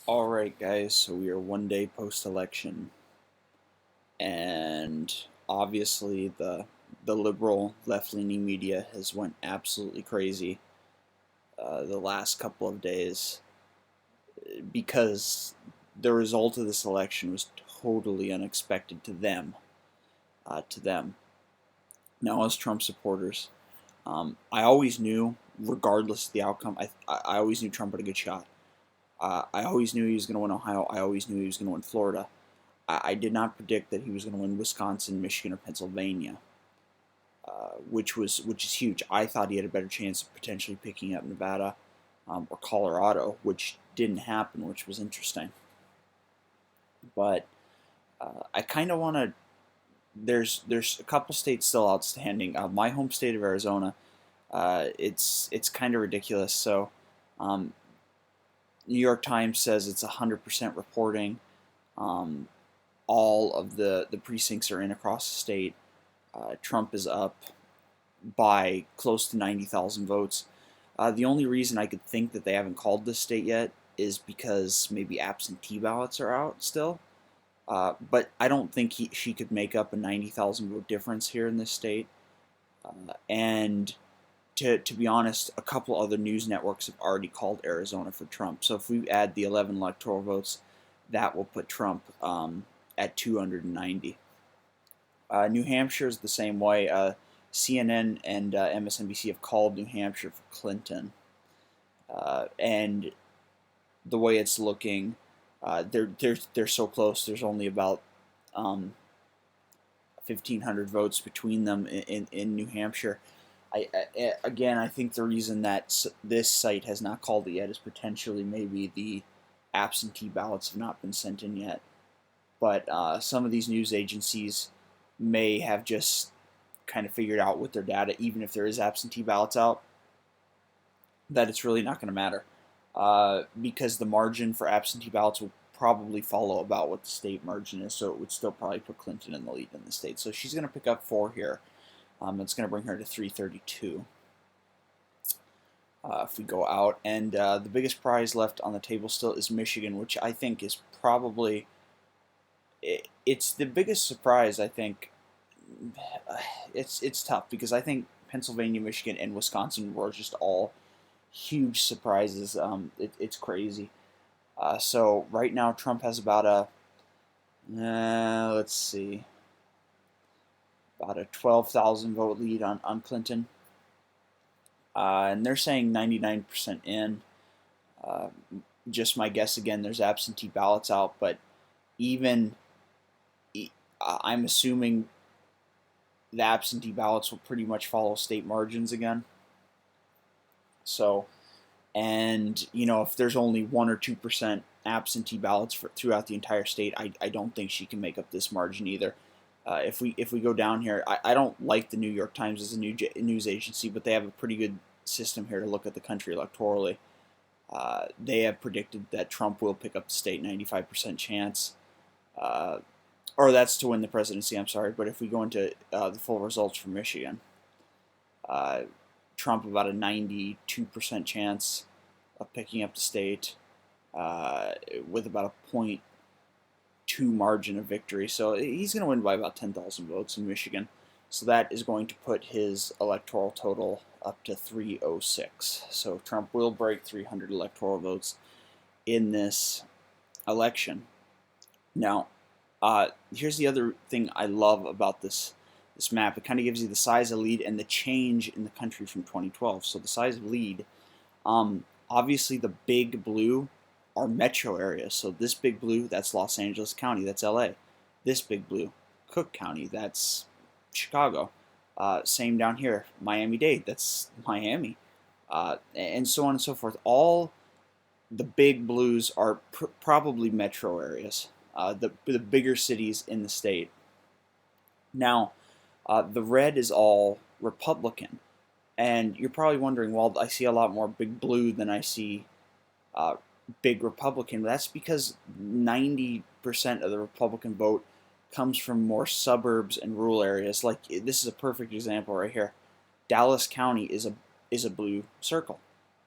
Alright guys, so we are one day post-election, and obviously the liberal left-leaning media has went absolutely crazy the last couple of days because the result of this election was totally unexpected to them. Now, as Trump supporters, I always knew, regardless of the outcome, I always knew Trump had a good shot. I always knew he was going to win Ohio. I always knew he was going to win Florida. I did not predict that he was going to win Wisconsin, Michigan, or Pennsylvania, which is huge. I thought he had a better chance of potentially picking up Nevada or Colorado, which didn't happen, which was interesting. But I kind of want to. There's a couple states still outstanding. My home state of Arizona, it's kind of ridiculous. So, New York Times says it's 100% reporting. Um, all of the precincts are in across the state. Trump is up by close to 90,000 votes. The only reason I could think that they haven't called this state yet is because maybe absentee ballots are out still. But I don't think she could make up a 90,000 vote difference here in this state. And to be honest, a couple other news networks have already called Arizona for Trump. So if we add the 11 electoral votes, that will put Trump at 290. New Hampshire is the same way. CNN and MSNBC have called New Hampshire for Clinton, and the way it's looking, they're so close. There's only about 1,500 votes between them in New Hampshire. I think the reason that this site has not called it yet is potentially maybe the absentee ballots have not been sent in yet. But some of these news agencies may have just kind of figured out with their data, even if there is absentee ballots out, that it's really not going to matter because the margin for absentee ballots will probably follow about what the state margin is, so it would still probably put Clinton in the lead in the state. So she's going to pick up 4 here. It's going to bring her to 332. If we go out, and the biggest prize left on the table still is Michigan, which I think is probably it's the biggest surprise. I think it's tough because I think Pennsylvania, Michigan, and Wisconsin were just all huge surprises. It's crazy. So right now Trump has about a let's see, about a 12,000 vote lead on Clinton, and they're saying 99% in. Uh, just my guess again. There's absentee ballots out, but even I'm assuming the absentee ballots will pretty much follow state margins again. So, and if there's only 1 or 2% absentee ballots throughout the entire state, I don't think she can make up this margin either. If we go down here, I don't like the New York Times as a news agency, but they have a pretty good system here to look at the country electorally. They have predicted that Trump will pick up the state, 95% chance. Or that's to win the presidency, I'm sorry. But if we go into the full results for Michigan, uh, Trump about a 92% chance of picking up the state with about a .2 margin of victory. So he's going to win by about 10,000 votes in Michigan. So that is going to put his electoral total up to 306. So Trump will break 300 electoral votes in this election. Now, here's the other thing I love about this map. It kind of gives you the size of lead and the change in the country from 2012. So the size of lead, obviously the big blue are metro areas. So this big blue, that's Los Angeles County, that's LA. This big blue, Cook County, that's Chicago. Same down here, Miami-Dade, that's Miami, and so on and so forth. All the big blues are probably metro areas, the bigger cities in the state. Now, the red is all Republican, and you're probably wondering, well, I see a lot more big blue than I see big Republican. That's because 90% of the Republican vote comes from more suburbs and rural areas. Like this is a perfect example right here. Dallas County is a blue circle,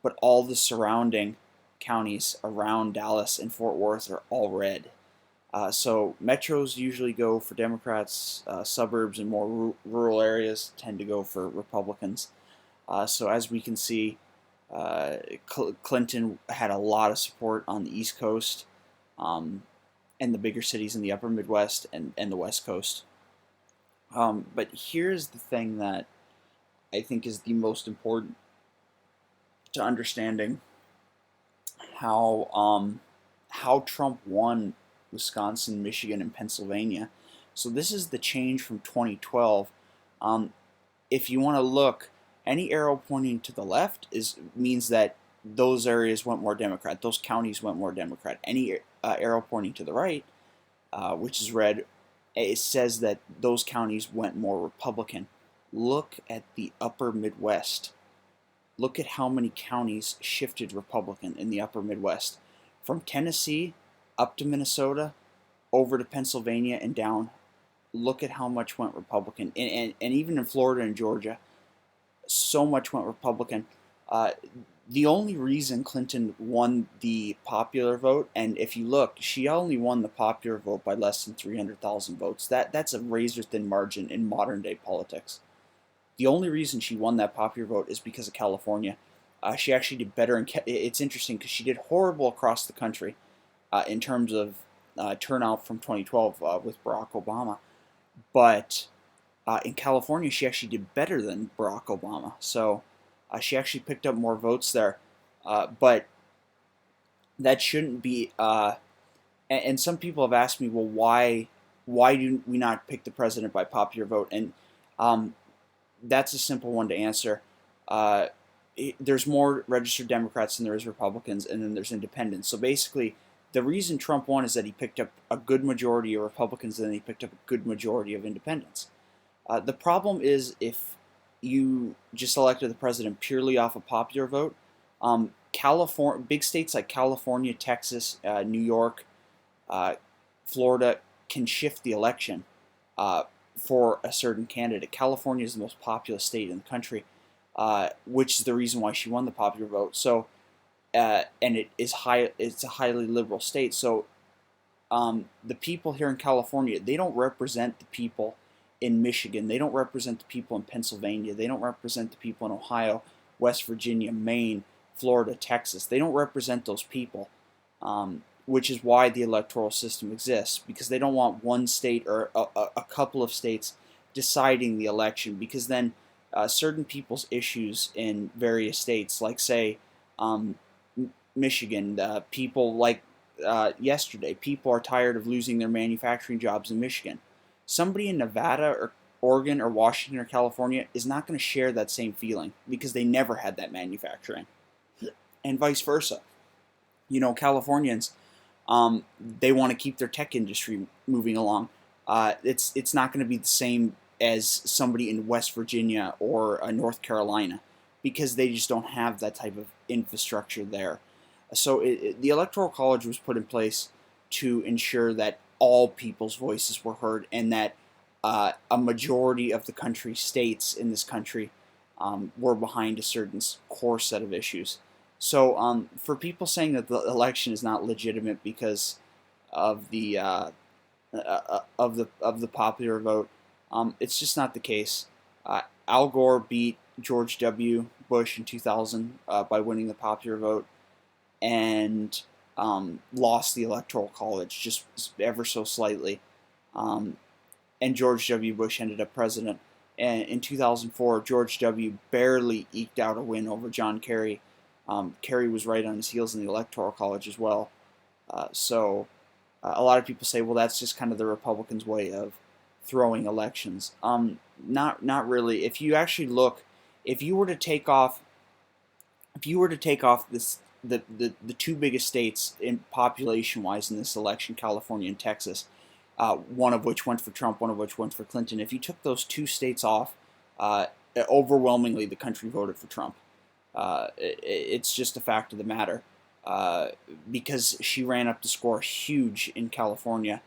but all the surrounding counties around Dallas and Fort Worth are all red. So metros usually go for Democrats. Suburbs and more rural areas tend to go for Republicans. So as we can see, Clinton had a lot of support on the East Coast, and the bigger cities in the upper Midwest and the West Coast. But here's the thing that I think is the most important to understanding how Trump won Wisconsin, Michigan, and Pennsylvania. So this is the change from 2012. If you want to look, any arrow pointing to the left means that those areas went more Democrat. Those counties went more Democrat. Any arrow pointing to the right, which is red, it says that those counties went more Republican. Look at the upper Midwest. Look at how many counties shifted Republican in the upper Midwest. From Tennessee up to Minnesota, over to Pennsylvania and down. Look at how much went Republican. And even in Florida and Georgia, so much went Republican. The only reason Clinton won the popular vote, and if you look, she only won the popular vote by less than 300,000 votes. That's a razor-thin margin in modern-day politics. The only reason she won that popular vote is because of California. She actually did better. It's interesting because she did horrible across the country in terms of turnout from 2012 with Barack Obama. But in California, she actually did better than Barack Obama. So she actually picked up more votes there. But that shouldn't be... and some people have asked me, well, why do we not pick the president by popular vote? And that's a simple one to answer. There's more registered Democrats than there is Republicans, and then there's independents. So basically, the reason Trump won is that he picked up a good majority of Republicans, and then he picked up a good majority of independents. The problem is if you just elected the president purely off a popular vote, big states like California, Texas, New York, Florida can shift the election for a certain candidate. California is the most populous state in the country, which is the reason why she won the popular vote. So, and it's a highly liberal state. So, the people here in California, they don't represent the people in Michigan. They don't represent the people in Pennsylvania. They don't represent the people in Ohio, West Virginia, Maine, Florida, Texas. They don't represent those people, which is why the electoral system exists, because they don't want one state or a couple of states deciding the election, because then certain people's issues in various states, like say Michigan, people like yesterday, people are tired of losing their manufacturing jobs in Michigan. Somebody in Nevada or Oregon or Washington or California is not going to share that same feeling because they never had that manufacturing, and vice versa. You know, Californians, they want to keep their tech industry moving along. It's not going to be the same as somebody in West Virginia or North Carolina, because they just don't have that type of infrastructure there. So the Electoral College was put in place to ensure that all people's voices were heard, and that a majority of the country, states in this country, were behind a certain core set of issues. So for people saying that the election is not legitimate because of the popular vote, it's just not the case. Al Gore beat George W. Bush in 2000 by winning the popular vote, and lost the Electoral College just ever so slightly. And George W. Bush ended up president. And in 2004, George W. barely eked out a win over John Kerry. Kerry was right on his heels in the Electoral College as well. So a lot of people say, well, that's just kind of the Republicans' way of throwing elections. Not really. If you actually look, if you were to take off this the two biggest states in population-wise in this election, California and Texas, one of which went for Trump, one of which went for Clinton. If you took those two states off, overwhelmingly the country voted for Trump. It's just a fact of the matter, because she ran up the score huge in California,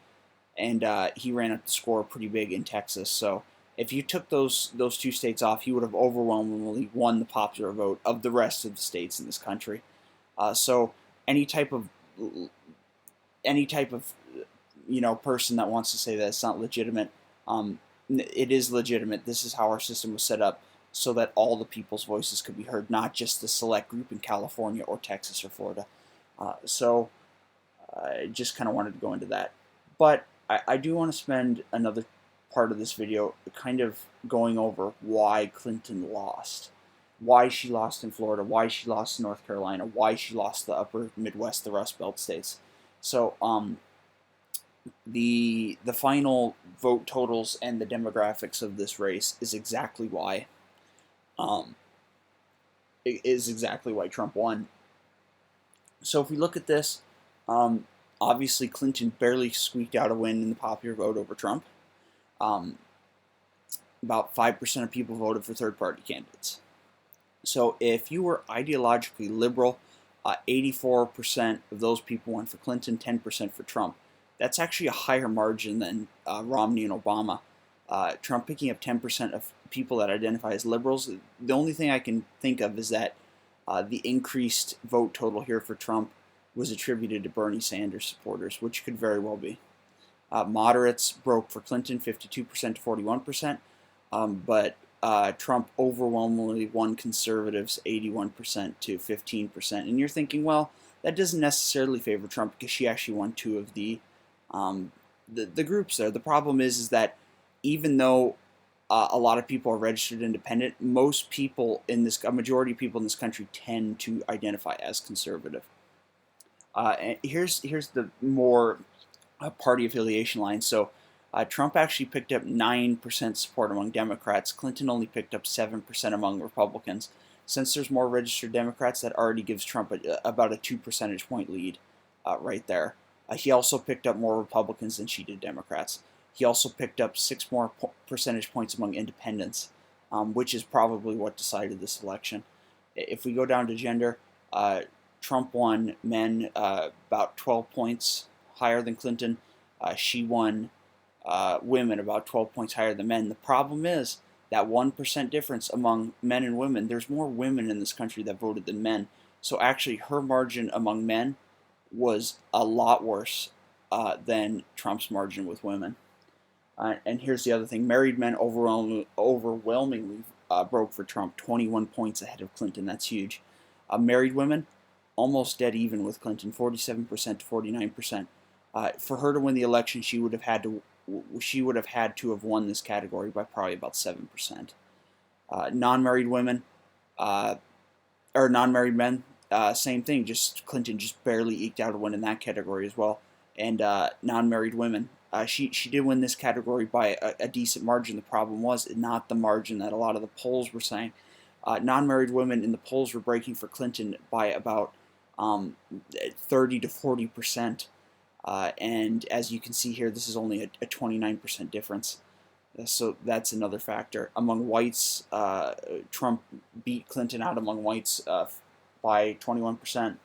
and he ran up the score pretty big in Texas. So if you took those two states off, he would have overwhelmingly won the popular vote of the rest of the states in this country. So any type of person that wants to say that it's not legitimate, it is legitimate. This is how our system was set up, so that all the people's voices could be heard, not just the select group in California or Texas or Florida. So I just kind of wanted to go into that. But I do want to spend another part of this video kind of going over why Clinton lost. Why she lost in Florida, why she lost in North Carolina, why she lost the upper Midwest, the Rust Belt states. So the final vote totals and the demographics of this race is exactly why Trump won. So if we look at this, obviously Clinton barely squeaked out a win in the popular vote over Trump. About 5% of people voted for third-party candidates. So if you were ideologically liberal, 84% of those people went for Clinton, 10% for Trump. That's actually a higher margin than Romney and Obama. Trump picking up 10% of people that identify as liberals. The only thing I can think of is that the increased vote total here for Trump was attributed to Bernie Sanders supporters, which could very well be. Moderates broke for Clinton 52% to 41%, but Trump overwhelmingly won conservatives 81% to 15%. And you're thinking, well, that doesn't necessarily favor Trump because she actually won two of the groups there. The problem is that even though a lot of people are registered independent, most people a majority of people in this country tend to identify as conservative. And here's the more party affiliation line. So Trump actually picked up 9% support among Democrats. Clinton only picked up 7% among Republicans. Since there's more registered Democrats, that already gives Trump about a 2 percentage point lead right there. He also picked up more Republicans than she did Democrats. He also picked up 6 more percentage points among independents, which is probably what decided this election. If we go down to gender, Trump won men about 12 points higher than Clinton. She won women about 12 points higher than men. The problem is that 1% difference among men and women. There's more women in this country that voted than men. So actually her margin among men was a lot worse than Trump's margin with women. And here's the other thing. Married men overwhelmingly broke for Trump, 21 points ahead of Clinton. That's huge. Married women, almost dead even with Clinton, 47% to 49%. For her to win the election, she would have had to have won this category by probably about 7%. Non-married women, or non-married men, same thing. Just Clinton just barely eked out a win in that category as well. And non-married women, she did win this category by a decent margin. The problem was not the margin that a lot of the polls were saying. Non-married women in the polls were breaking for Clinton by about 30 to 40%. And as you can see here, this is only a 29% difference. So that's another factor. Among whites, Trump beat Clinton out among whites by 21%.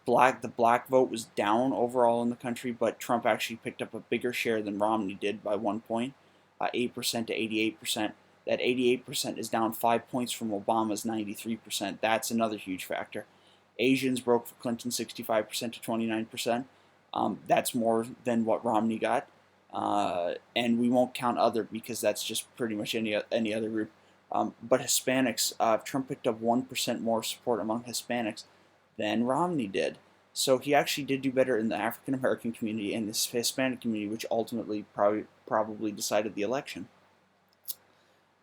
The black vote was down overall in the country, but Trump actually picked up a bigger share than Romney did by 1 point, 8% to 88%. That 88% is down 5 points from Obama's 93%. That's another huge factor. Asians broke for Clinton 65% to 29%. That's more than what Romney got. And we won't count other because that's just pretty much any other group. But Hispanics, Trump picked up 1% more support among Hispanics than Romney did. So he actually did do better in the African American community and the Hispanic community, which ultimately probably decided the election.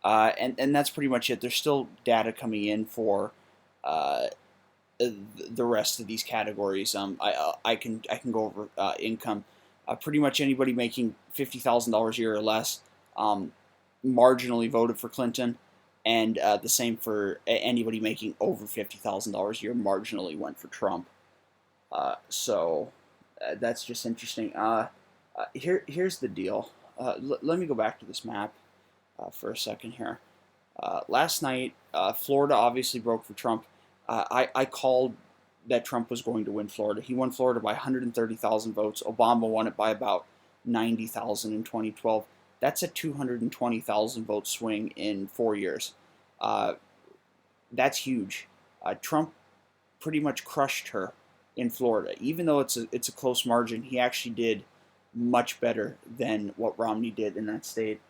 And that's pretty much it. There's still data coming in for the rest of these categories. I can go over income. Pretty much anybody making $50,000 a year or less marginally voted for Clinton, and the same for anybody making over $50,000 a year marginally went for Trump. So that's just interesting. Here's the deal. Let me go back to this map for a second here. Last night, Florida obviously broke for Trump. I called that Trump was going to win Florida. He won Florida by 130,000 votes. Obama won it by about 90,000 in 2012. That's a 220,000 vote swing in 4 years. That's huge. Trump pretty much crushed her in Florida. Even though it's a close margin, he actually did much better than what Romney did in that state.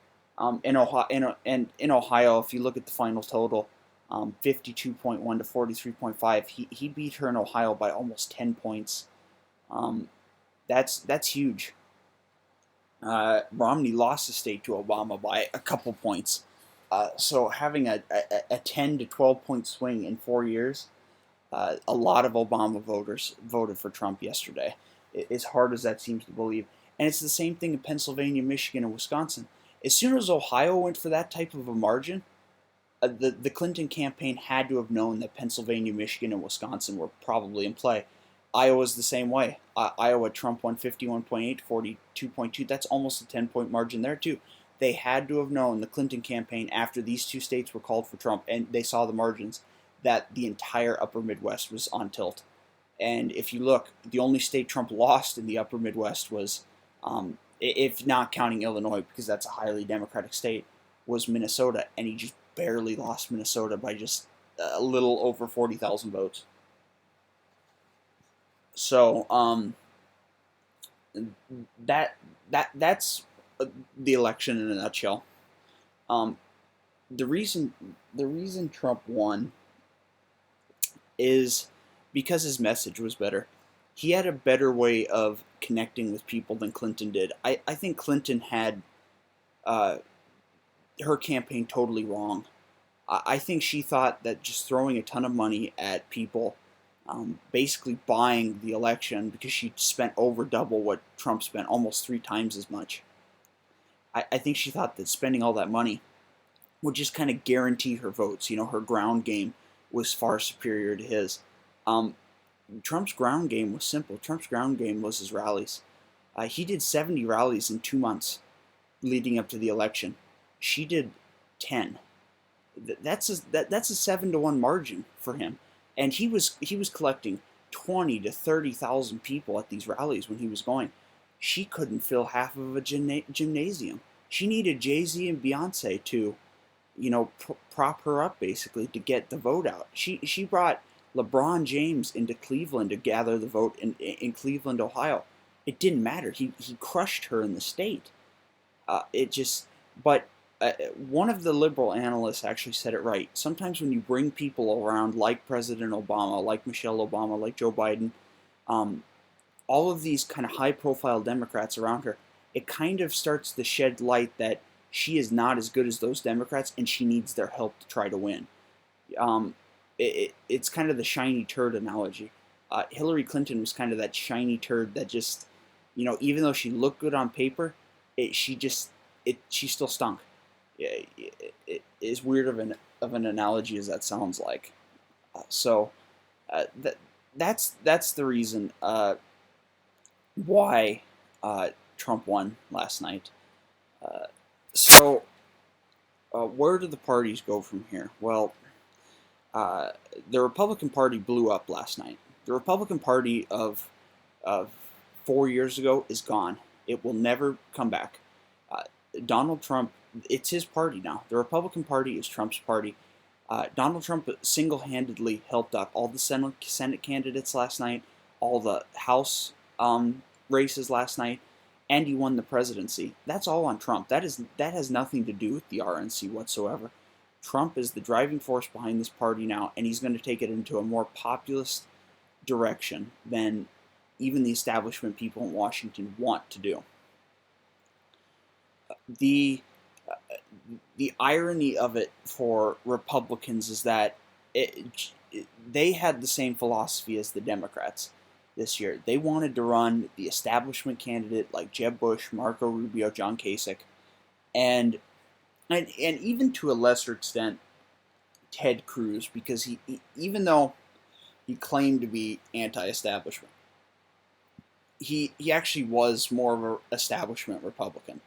In Ohio, if you look at the final total, 52.1 to 43.5, he beat her in Ohio by almost 10 points. That's huge. Romney lost the state to Obama by a couple points. So having a 10 to 12 point swing in 4 years, a lot of Obama voters voted for Trump yesterday, as hard as that seems to believe. And it's the same thing in Pennsylvania, Michigan, and Wisconsin. As soon as Ohio went for that type of a margin, the Clinton campaign had to have known that Pennsylvania, Michigan, and Wisconsin were probably in play. Iowa's the same way. Iowa, Trump won 51.8, 42.2. That's almost a 10-point margin there, too. They had to have known, the Clinton campaign, after these two states were called for Trump, and they saw the margins, that the entire upper Midwest was on tilt. And if you look, the only state Trump lost in the upper Midwest was, if not counting Illinois, because that's a highly Democratic state, was Minnesota. And he just barely lost Minnesota by just a little over 40,000 votes. So that's the election in a nutshell. The reason Trump won is because his message was better. He had a better way of connecting with people than Clinton did. I think Clinton had her campaign totally wrong. I think she thought that just throwing a ton of money at people, basically buying the election, because she spent over double what Trump spent, almost 3 times as much. I think she thought that spending all that money would just kind of guarantee her votes. Her ground game was far superior to his. Trump's ground game was simple. Trump's ground game was his rallies. He did 70 rallies in 2 months leading up to the election. She did 10. That's a 7-to-1 margin for him, and he was collecting 20 to 30,000 people at these rallies when he was going. She couldn't fill half of a gymnasium. She needed Jay-Z and Beyonce to, prop her up basically to get the vote out. She brought LeBron James into Cleveland to gather the vote in Cleveland, Ohio. It didn't matter. He crushed her in the state. One of the liberal analysts actually said it right. Sometimes when you bring people around like President Obama, like Michelle Obama, like Joe Biden, all of these kind of high-profile Democrats around her, it kind of starts to shed light that she is not as good as those Democrats, and she needs their help to try to win. It's kind of the shiny turd analogy. Hillary Clinton was kind of that shiny turd that just, even though she looked good on paper, she still stunk. As weird of an analogy as that sounds like. That's the reason why Trump won last night. Where do the parties go from here? Well, the Republican Party blew up last night. The Republican Party of 4 years ago is gone. It will never come back. Donald Trump, it's his party now. The Republican Party is Trump's party. Donald Trump single-handedly helped out all the Senate candidates last night, all the House races last night, and he won the presidency. That's all on Trump. That has nothing to do with the RNC whatsoever. Trump is the driving force behind this party now, and he's going to take it into a more populist direction than even the establishment people in Washington want to do. The irony of it for Republicans is that they had the same philosophy as the Democrats this year. They wanted to run the establishment candidate like Jeb Bush, Marco Rubio, John Kasich, and even to a lesser extent Ted Cruz, because he even though he claimed to be anti-establishment, he actually was more of an establishment Republican.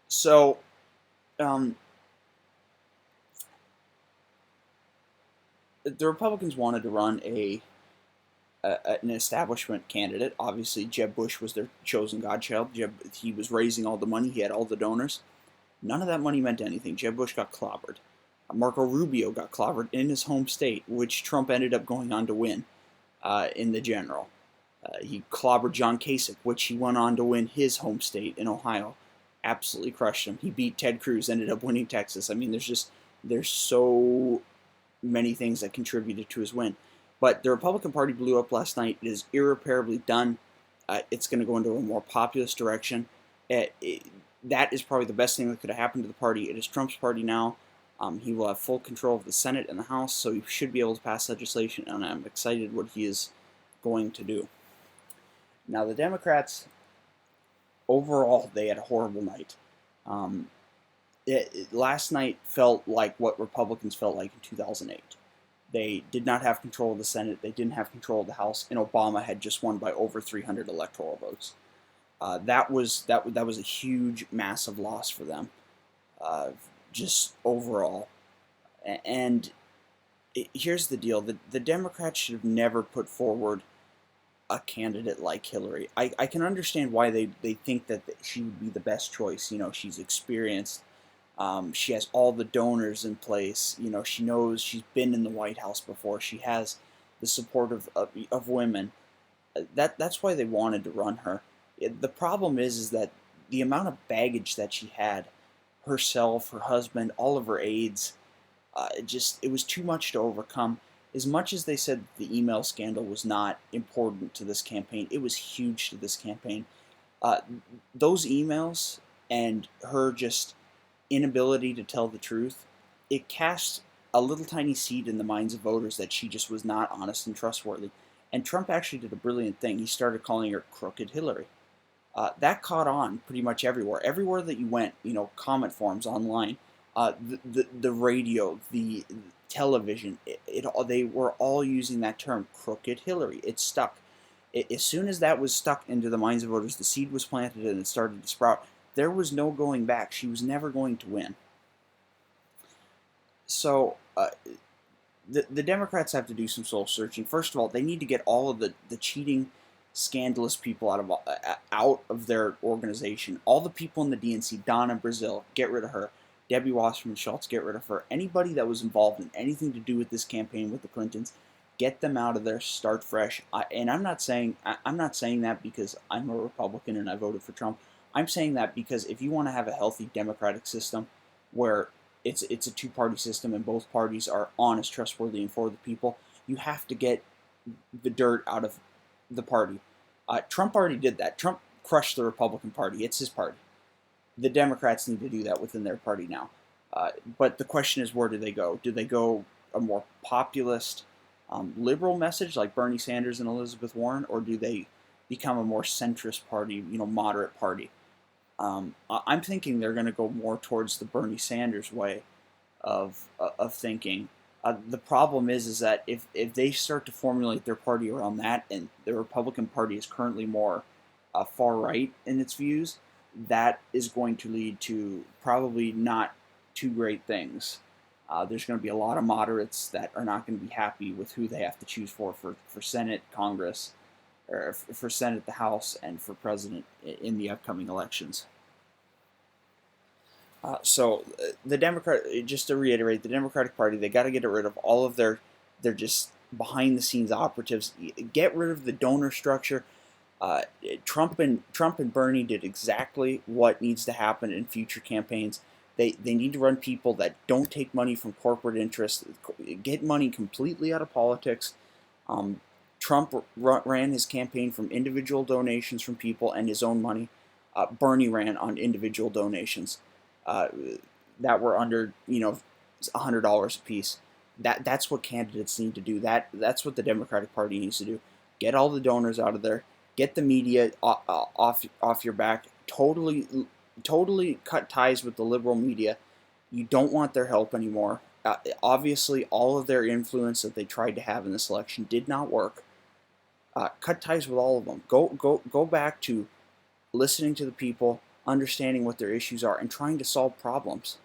So, the Republicans wanted to run an establishment candidate. Obviously, Jeb Bush was their chosen godchild. He was raising all the money. He had all the donors. None of that money meant anything. Jeb Bush got clobbered. Marco Rubio got clobbered in his home state, which Trump ended up going on to win. in the general. He clobbered John Kasich, which he went on to win his home state in Ohio. Absolutely crushed him. He beat Ted Cruz, ended up winning Texas. I mean, there's so many things that contributed to his win. But the Republican Party blew up last night. It is irreparably done. It's going to go into a more populist direction. That is probably the best thing that could have happened to the party. It is Trump's party now. He will have full control of the Senate and the House, so he should be able to pass legislation, and I'm excited what he is going to do. Now, the Democrats, overall, they had a horrible night. Last night felt like what Republicans felt like in 2008. They did not have control of the Senate. They didn't have control of the House, and Obama had just won by over 300 electoral votes. That was a huge, massive loss for them, just overall. And here's the deal: the Democrats should have never put forward a candidate like Hillary. I can understand why they think that she would be the best choice. You know, she's experienced. She has all the donors in place. You know, she knows she's been in the White House before. She has the support of women. That's why they wanted to run her. The problem is that the amount of baggage that she had, herself, her husband, all of her aides, it was too much to overcome. As much as they said the email scandal was not important to this campaign, it was huge to this campaign. Those emails and her just inability to tell the truth, it cast a little tiny seed in the minds of voters that she just was not honest and trustworthy. And Trump actually did a brilliant thing. He started calling her Crooked Hillary. That caught on pretty much everywhere. Everywhere that you went, you know, comment forums online, the radio, the television, they were all using that term, Crooked Hillary. It stuck. As soon as that was stuck into the minds of voters, the seed was planted and it started to sprout. There was no going back. She was never going to win. So the Democrats have to do some soul searching. First of all, they need to get all of the cheating, scandalous people out of their organization. All the people in the DNC, Donna Brazile, get rid of her. Debbie Wasserman Schultz, get rid of her. Anybody that was involved in anything to do with this campaign with the Clintons, get them out of there. Start fresh. And I'm not saying that because I'm a Republican and I voted for Trump. I'm saying that because if you want to have a healthy democratic system where it's a two-party system and both parties are honest, trustworthy, and for the people, you have to get the dirt out of the party. Trump already did that. Trump crushed the Republican Party. It's his party. The Democrats need to do that within their party now. But the question is, where do they go? Do they go a more populist, liberal message like Bernie Sanders and Elizabeth Warren, or do they become a more centrist party, you know, moderate party? I'm thinking they're going to go more towards the Bernie Sanders way of thinking. The problem is that if they start to formulate their party around that, and the Republican Party is currently more far right in its views, that is going to lead to probably not too great things. There's going to be a lot of moderates that are not going to be happy with who they have to choose for Senate, Congress, or for Senate, the House, and for President in the upcoming elections. So the just to reiterate, the Democratic Party, they got to get rid of all of their just behind the scenes operatives. Get rid of the donor structure. Trump and Bernie did exactly what needs to happen in future campaigns. They need to run people that don't take money from corporate interests, get money completely out of politics. Trump ran his campaign from individual donations from people and his own money. Bernie ran on individual donations that were under, you know, $100 a piece. That's what candidates need to do. That's what the Democratic Party needs to do. Get all the donors out of there. Get the media off your back. Totally cut ties with the liberal media. You don't want their help anymore. Obviously, all of their influence that they tried to have in this election did not work. Cut ties with all of them. Go back to listening to the people, understanding what their issues are, and trying to solve problems.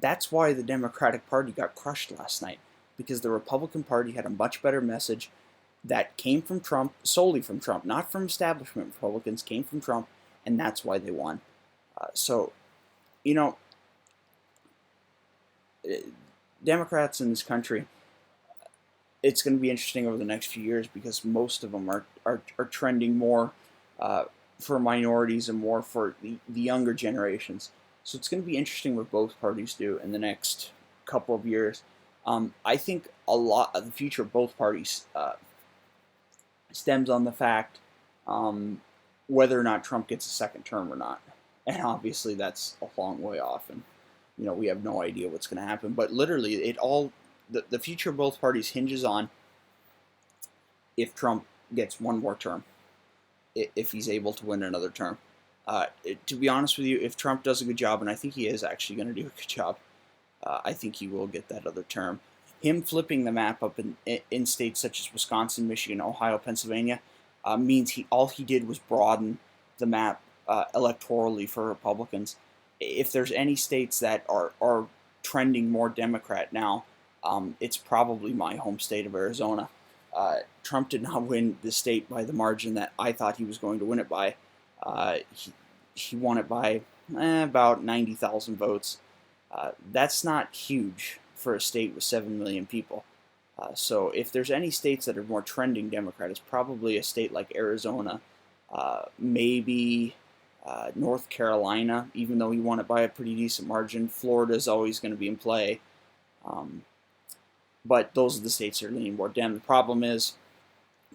That's why the Democratic Party got crushed last night, because the Republican Party had a much better message that came from Trump, solely from Trump, not from establishment Republicans, came from Trump, and that's why they won. So, you know, Democrats in this country, it's going to be interesting over the next few years because most of them are trending more for minorities and more for the younger generations. So it's going to be interesting what both parties do in the next couple of years. I think a lot of the future of both parties stems on the fact whether or not Trump gets a second term or not. And obviously that's a long way off, and we have no idea what's going to happen. But literally, the future of both parties hinges on if Trump gets one more term, if he's able to win another term. To be honest with you, if Trump does a good job, and I think he is actually going to do a good job, I think he will get that other term. Him flipping the map up in states such as Wisconsin, Michigan, Ohio, Pennsylvania means all he did was broaden the map electorally for Republicans. If there's any states that are trending more Democrat now, it's probably my home state of Arizona. Trump did not win the state by the margin that I thought he was going to win it by. He won it by about 90,000 votes. That's not huge for a state with 7 million people. So if there's any states that are more trending Democrat, it's probably a state like Arizona, maybe North Carolina, even though he won it by a pretty decent margin. Florida is always going to be in play. But those are the states that are leaning more Dem. The problem is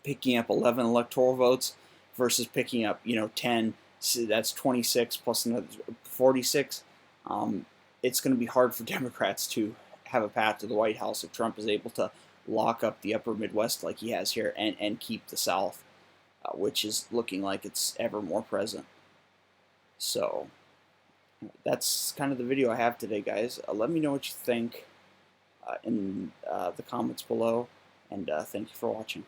picking up 11 electoral votes versus picking up 10. So that's 26 plus another 46. It's going to be hard for Democrats to have a path to the White House if Trump is able to lock up the upper Midwest like he has here and keep the South, which is looking like it's ever more present. So that's kind of the video I have today, guys. Let me know what you think in the comments below, and thank you for watching.